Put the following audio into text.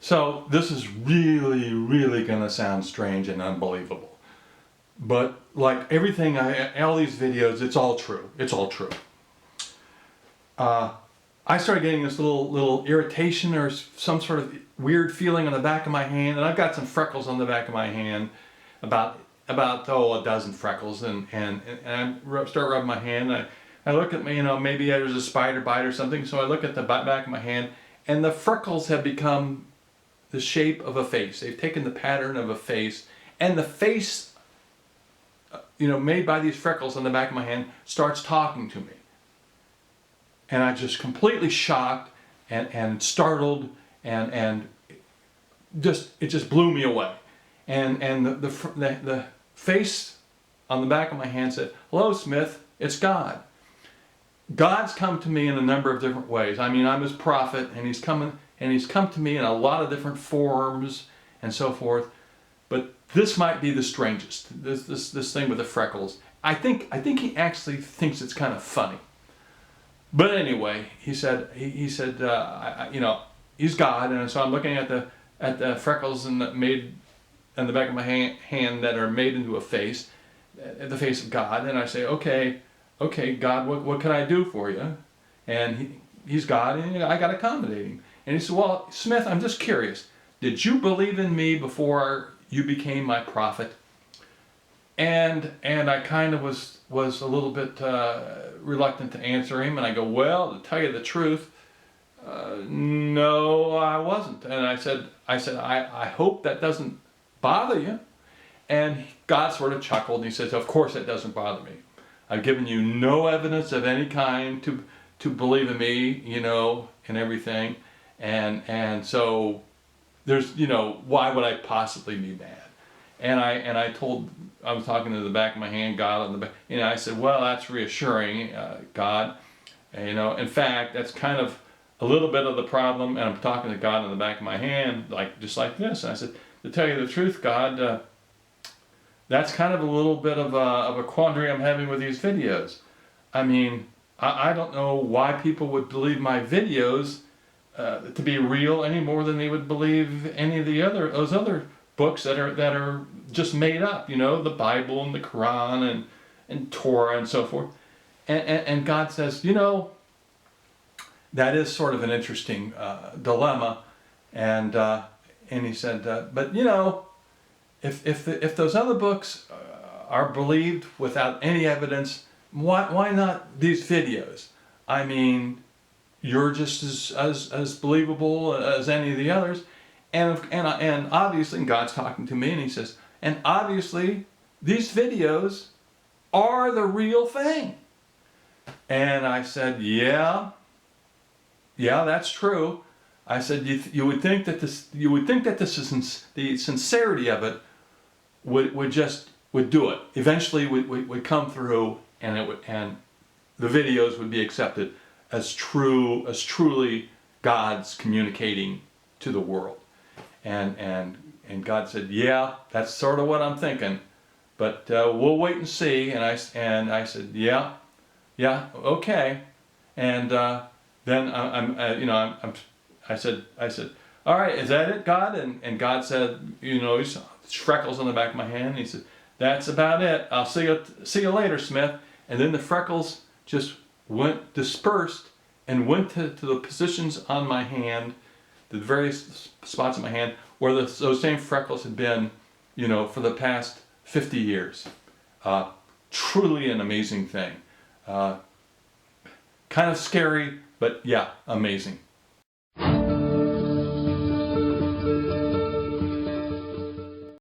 So this is really, really going to sound strange and unbelievable. But like everything, all these videos, it's all true. It's all true. I started getting this little irritation or some sort of weird feeling on the back of my hand, and I've got some freckles on the back of my hand, about a dozen freckles, and I start rubbing my hand. I look at me, maybe there's a spider bite or something, so I look at the back of my hand, and the freckles have become the shape of a face. They've taken the pattern of a face, and the face, made by these freckles on the back of my hand starts talking to me. And I just completely shocked and startled, and it just blew me away. And the face on the back of my hand said, "Hello, Smith, it's God." God's come to me in a number of different ways. I mean, I'm his prophet, and he's come to me in a lot of different forms and so forth. But this might be the strangest. This thing with the freckles. I think he actually thinks it's kind of funny. But anyway, he said he's God, and so I'm looking at the freckles made on the back of my hand that are made into a face, the face of God, and I say, okay, God, what can I do for you? And he's God, and I got to accommodate him. And he said, "Well, Smith, I'm just curious. Did you believe in me before you became my prophet?" And I kind of was a little bit reluctant to answer him, and I go, "Well, to tell you the truth, no, I wasn't." And I said, I hope that doesn't bother you. And God sort of chuckled, and he says, "Of course it doesn't bother me. I've given you no evidence of any kind to believe in me, and everything, and so there's, why would I possibly be mad?" And I was talking to the back of my hand, God on the back, I said, "Well, that's reassuring, God. In fact, that's kind of a little bit of the problem." And I'm talking to God on the back of my hand, just like this. And I said, "To tell you the truth, God, that's kind of a little bit of a quandary I'm having with these videos. I mean, I don't know why people would believe my videos to be real any more than they would believe any of those other books that are just made up, the Bible and the Quran and Torah and so forth." And God says, that is sort of an interesting dilemma. And he said, "But if those other books are believed without any evidence, why not these videos? I mean, you're just as believable as any of the others." And obviously, and God's talking to me, and he says, "And obviously, these videos are the real thing." And I said, yeah, that's true. I said, you would think that the sincerity of it would do it. Eventually, would come through, and the videos would be accepted as truly God's communicating to the world. And God said, "Yeah, that's sort of what I'm thinking, but we'll wait and see." And I said, "Yeah, okay." And then I said, "All right, is that it, God?" And God said, he's freckles on the back of my hand. And he said, "That's about it. I'll see you later, Smith." And then the freckles just dispersed and went to the positions on my hand, the various spots in my hand where those same freckles had been, for the past 50 years. Truly an amazing thing. Kind of scary, but yeah, amazing.